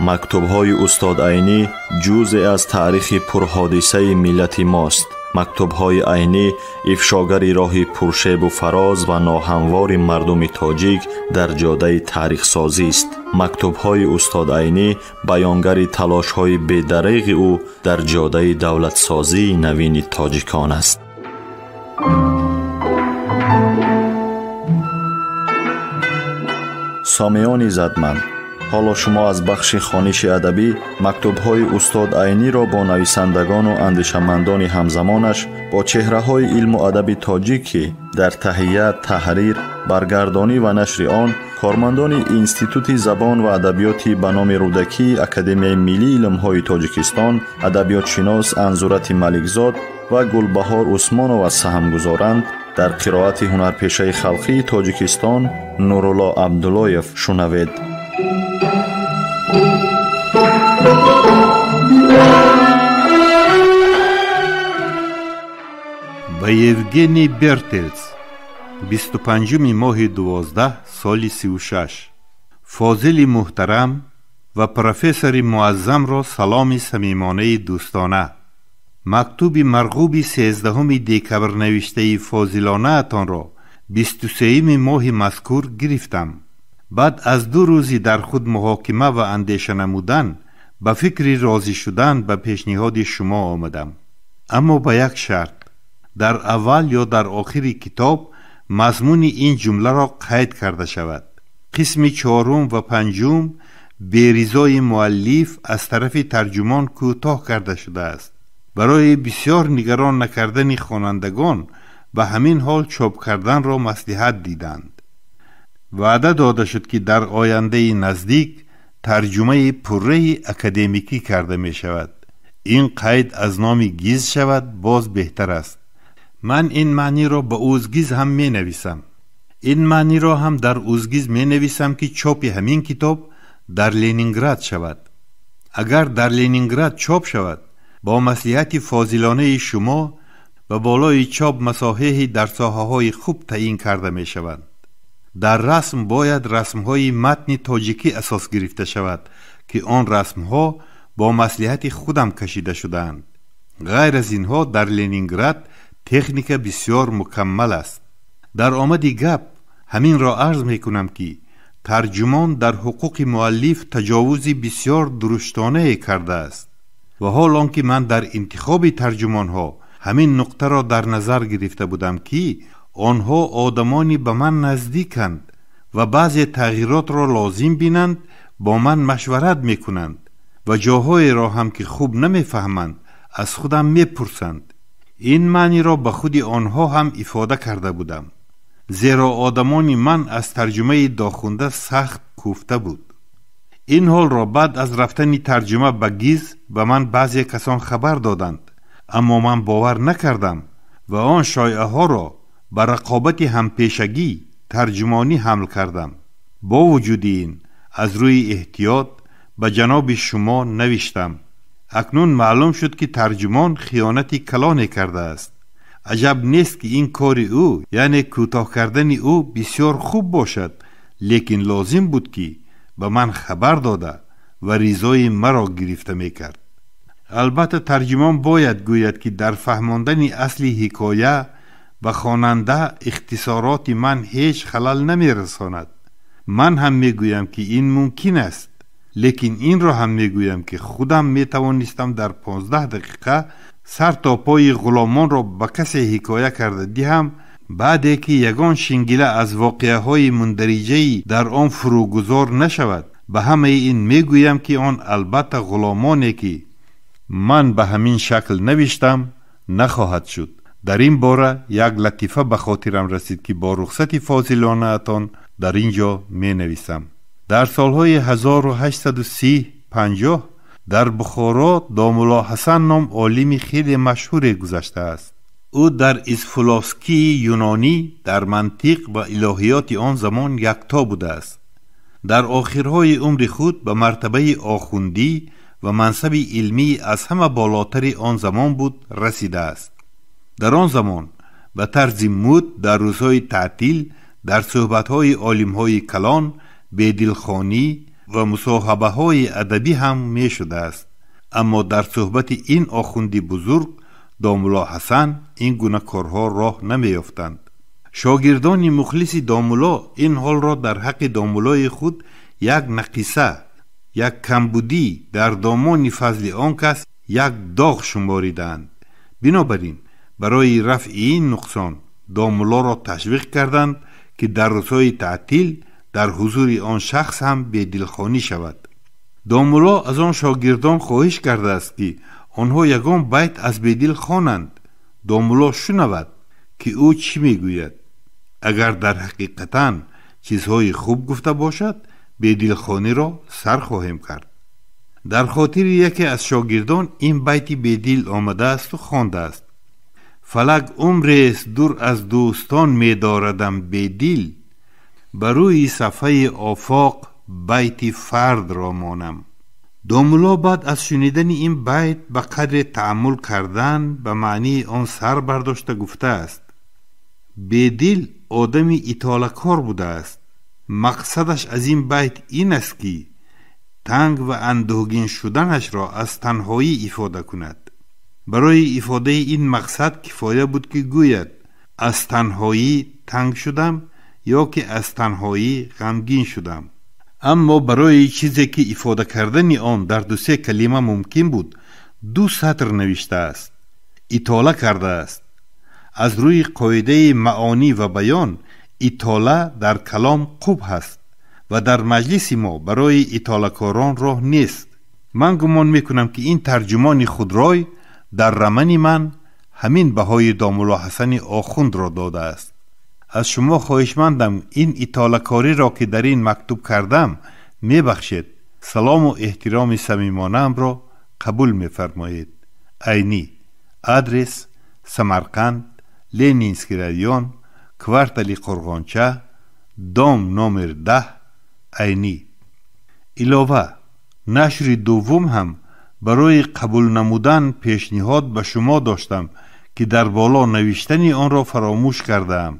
مکتوب‌های استاد عینی جزئی از تاریخ پرحادثه ملت ماست. مکتوب‌های عینی افشاگری راه پرشیب و فراز و ناهموار مردم تاجیک در جاده تاریخ سازی است. مکتوب‌های استاد عینی بیانگر تلاش‌های بی‌دریغ او در جاده دولت سازی نوین تاجیکان است. سامیان عزتمند، حالا شما از بخش خوانش ادبی مکتوب‌های استاد عینی را با نویسندگان و اندیشمندان همزمانش با چهره‌های علم و ادب تاجیک در تهیه، تحریر، برگردانی و نشر آن کارمندان اینستیتوت زبان و ادبیات به نام رودکی اکادمی ملی علم‌های تاجیکستان، ادبیات شناس انزورت ملکزاد و گلبهار عثمانова سهم گذارند. در قرائت هنرپیشه خلقی تاجیکستان نورالله عبداللهیف شنوید. به یوگنی برتلز 25 ماه 12 سال 36 فاضل محترم و پروفسور معظم را سلام صمیمانه دوستانه. مکتوب مرغوب 13 دکبر نوشته فاضلانه اتان را 23 ماه مذکور گرفتم. بعد از 2 روزی در خود محاکمه و اندیشه نمودن به فکر راضی شدن به پیشنهاد شما آمدم، اما با یک شرط: در اول یا در آخر کتاب مضمون این جمله را قید کرده شود: قسم 4 و 5 به رضای مؤلف از طرف ترجمان کوتاه کرده شده است. برای بسیار نگران نکردن خوانندگان به همین حال چاپ کردن را مصلحت دیدند. وعده داده شد که در آینده نزدیک ترجمه پره اکادمیکی کرده می شود. این قید از نام گیز شود باز بهتر است. من این معنی را به اوزگیز هم می نویسم. این معنی را هم در اوزگیز می نویسم که چاپ همین کتاب در لنینگراد شود. اگر در لنینگراد چاپ شود با مصلحت فاضلانه شما و بالای چاپ مصاحح در ساحه‌های خوب تعیین کرده می شوند. در رسم باید رسم‌های متن تاجیکی اساس گرفته شود که آن رسم‌ها با مصلحت خودم کشیده شدند. غیر از اینها در لنینگراد تکنیک بسیار مکمل است. در آمد گپ همین را عرض می کنم که ترجمان در حقوق مؤلف تجاوزی بسیار درشتانه کرده است و حال آنکه من در انتخاب ترجمان ها همین نقطه را در نظر گرفته بودم که آنها آدمانی به من نزدیکند و بعضی تغییرات را لازم بینند با من مشورت می کنند و جاهای را هم که خوب نمی فهمند از خودم می پرسند. این معنی را به خود آنها هم افاده کرده بودم، زیرا آدمانی من از ترجمه داخونده سخت کوفته بود. این حال را بعد از رفتن ترجمه به گیز به من بعضی کسان خبر دادند، اما من باور نکردم و آن شایعه ها را به رقابت همپیشگی ترجمانی حمل کردم. با وجود این از روی احتیاط به جناب شما نوشتم. اکنون معلوم شد که ترجمان خیانتی کلانی کرده است. عجب نیست که این کار او یعنی کوتاه کردن او بسیار خوب باشد، لیکن لازم بود که به من خبر داده و رضای مرا گرفته میکرد. البته ترجمان باید گوید که در فهماندن اصلی حکایه و خواننده اختصارات من هیچ خلل نمی رساند. من هم میگویم که این ممکن است، لیکن این را هم میگویم که خودم میتوانستم در 15 دقیقه سر تا پای غلامان را به کسی حکایه کرده دهم، بعد که یگان شنگله از واقعه های مندرجه‌ای در آن فروگذار نشود. به همه این میگویم که آن البته غلامانی که من به همین شکل نوشتم نخواهد شد. در این باره یک لطیفه به خاطرم رسید که با رخصت فاضلانه اتان در اینجا می نویسم. در سالهای 1830-50 در بخارا دامولا حسن نام عالمی خیلی مشهور گذشته است. او در اسفولاسکی یونانی در منطق و الهیات آن زمان یکتا بوده است. در آخرهای عمر خود به مرتبه آخوندی و منصب علمی از همه بالاتر آن زمان بود رسیده است. در آن زمان به طرز مد در روزهای تعطیل در صحبتهای عالمهای کلان، بیدلخانی و مصاحبه های ادبی هم می شده است. اما در صحبت این آخوندی بزرگ دامولا حسن این گونه کارها راه نمی یافتند. شاگردان مخلص دامولا این حال را در حق دامولای خود یک نقیصه، یک کمبودی در دامان فضل آن کس یک داغ شماریدند. بنابراین برای رفع این نقصان دامولا را تشویق کردند که در روزهای تعطیل در حضور آن شخص هم به دلخوانی شود. دامولا از آن شاگردان خواهش کرده است که آنها یگان بیت از بدل خوانند. دامولا شنود که او چی میگوید. اگر در حقیقتاً چیزهای خوب گفته باشد بدل خوانی را سر خواهیم کرد. در خاطر یکی از شاگردان این بیتی بدل آمده است و خوانده است: فلک عمر است دور از دوستان می داردم بدل، بروی صفحه آفاق بیت فرد را مانم. دامولا بعد از شنیدن این بیت به قدر تأمل کردن به معنی آن سر برداشته گفته است: بدل آدمی اطاله‌کار بوده است. مقصدش از این بیت این است که تنگ و اندوهگین شدنش را از تنهایی افاده کند. برای افاده این مقصد کفایه بود که گوید از تنهایی تنگ شدم یا که از تنهایی غمگین شدم. اما برای چیزی که افاده کردن آن در 2-3 کلمه ممکن بود 2 سطر نوشته است. اطاله کرده است. از روی قاعده معانی و بیان اطاله در کلام خوب هست و در مجلس ما برای اطاله کاران راه نیست. من گمان میکنم که این ترجمان خودرای در رمن من همین بهای دامولا حسن آخوند را داده است. از شما خواهشمندم این اطاله کاری را که در این مکتوب کردم میبخشید. سلام و احترام صمیمانه‌ام را قبول میفرمایید. عینی. آدرس: سمرقند، لنینسکی رایون، کوارتل قرغانچه، دام نمر 10، عینی. علاوه نشر دوم هم برای قبول نمودن پیشنهاد به شما داشتم که در بالا نوشتن آن را فراموش کردم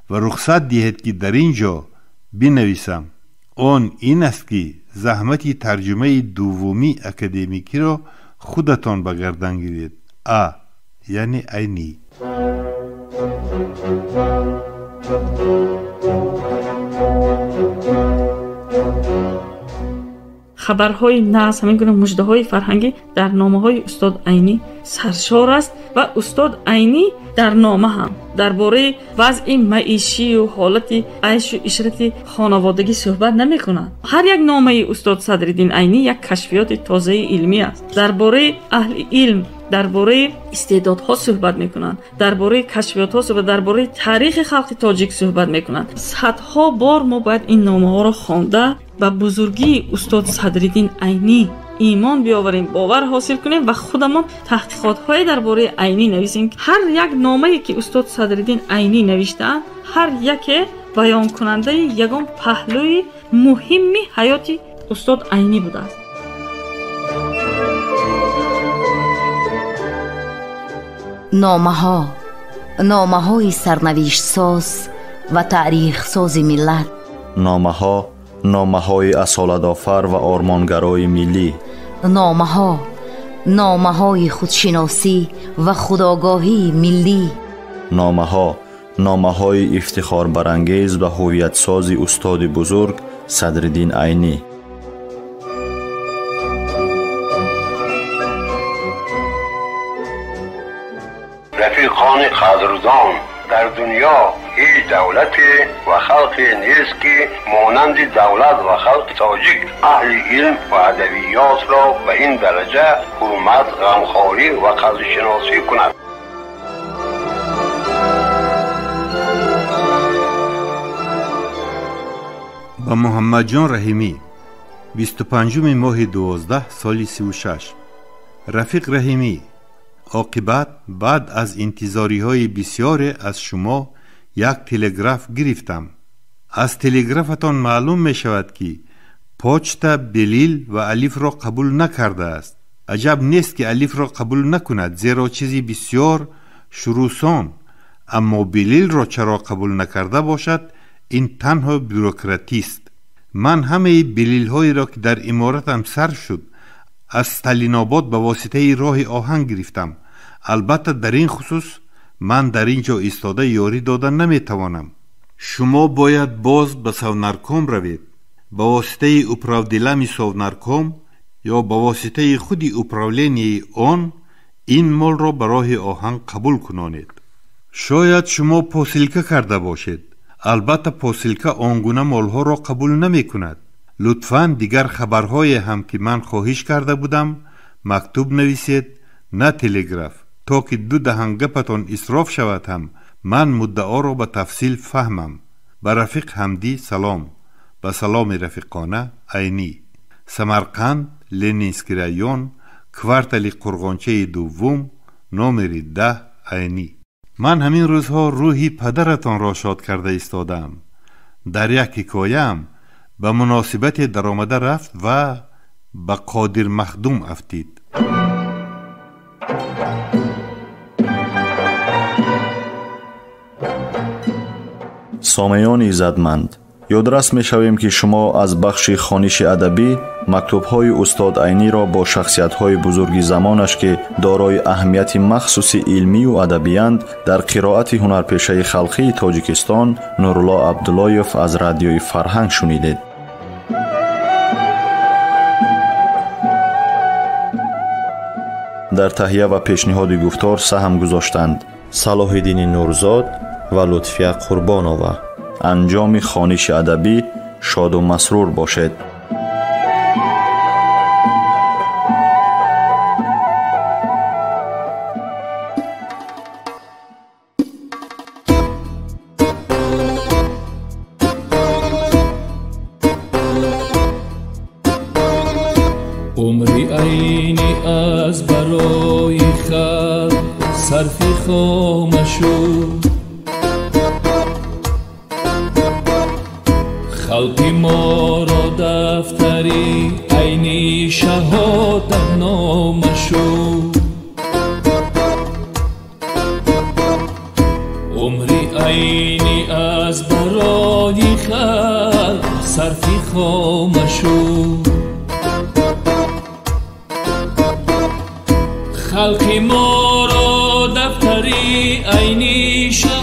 و رخصت دهید که در اینجا بنویسم. آن این است که زحمت ترجمه دومی اکادمیکی را خودتان به گردن گیرید. یعنی عینی. خبرهای ناز، همین گونه مژده‌های فرهنگی در نامه‌های استاد عینی سرشار است و استاد عینی در نامه هم درباره وضع معیشی و حالت عیش و عشرت خانوادگی صحبت نمی‌کنند. هر یک نامه استاد صدرالدین عینی یک کشفیات تازه علمی است. درباره اهل علم، درباره استعدادها صحبت میکنند، درباره کشفیات‌ها صحبت، درباره تاریخ خلق تاجیک صحبت میکنند. صدها بار ما باید این نامه‌ها را خوانده و بزرگی استاد صدرالدین عینی ایمان بیاوریم، باور حاصل کنیم و خودمان تحقیقات‌های درباره عینی نویسیم. هر یک نامه‌ای که استاد صدرالدین عینی نوشته‌اند هر یک بیان کننده یگان پهلوی مهمی حیات استاد عینی بوده است. نامه های سرنوشت ساز و تاریخ ساز ملت. نامه های اصالت آفر و آرمانگرای ملی. نامه های خودشناسی و خودآگاهی ملی. نامه های افتخار برانگیز و هویت ساز استاد بزرگ صدرالدین عینی. رفیقان قدردان، در دنیا هیچ دولتی و خلقی نیست که مانند دولت و خلق تاجیک اهل علم و ادبیات را به این درجه حرمت، غمخواری و قدرشناسی کند. با محمد جان رحیمی 25 ماه 12 سال 36. رفیق رحیمی، عاقبت بعد از انتظاری های بسیار از شما یک تلگراف گرفتم. از تلگرافتان معلوم می شود که پوچتا بلیل و الف را قبول نکرده است. عجب نیست که الف را قبول نکند، زیرا چیزی بسیار شروسان. اما بلیل را چرا قبول نکرده باشد؟ این تنها بیروکراتی است. من همه بلیل‌هایی را که در امارتم سر شد از استالیناباد به واسطه راه آهن گرفتم. البته در این خصوص من در اینجا ایستاده یاری دادن نمیتوانم. شما باید باز به سونارکوم روید. به واسطه اپراودیلمی سونارکوم یا به واسطه خود اپراولینی آن این مال را به راه آهن قبول کنانید. شاید شما پاسیلکه کرده باشید. البته پاسیلکه آنگونه مالها را قبول نمی کند. لطفاً دیگر خبرهای هم که من خواهش کرده بودم مکتوب نویسید، نه تلگراف، تا که 2 دهن گپتان اصراف شود هم من مدعا را به تفصیل فهمم. به رفیق حمدی سلام. به سلام رفیقانه عینی. سمرقند، لنینسکی رایون، کوارتل قرغانچه دوم، نمر 10 عینی. من همین روزها روحی پدرتان را شاد کرده ایستادم. در یک حکایه‌ام به مناسبت در آمده رفت و به قادر مخدوم افتید. سامعان عزتمند، یادرس می‌شویم که شما از بخش خوانش ادبی مکتوب‌های استاد عینی را با شخصیت‌های بزرگ زمانش که دارای اهمیت مخصوص علمی و ادبی‌اند در قرائت هنرپیشه خلقی تاجیکستان نورالله عبداللهیف از رادیوی فرهنگ شنیدید. در تهیه و پیشنهاد گفتار سهم گذاشتند صلاح‌الدین نورزاد و لطفیه قربانова. انجام خوانش ادبی شاد و مسرور باشد. عمری عینی از برای خلق صرفی خامشو، خلقی ما را دفتری عینی شهادت نامشو. عمری عینی از برای خلق صرفی خامشو، خلقی ما را دفتری عینی شهادت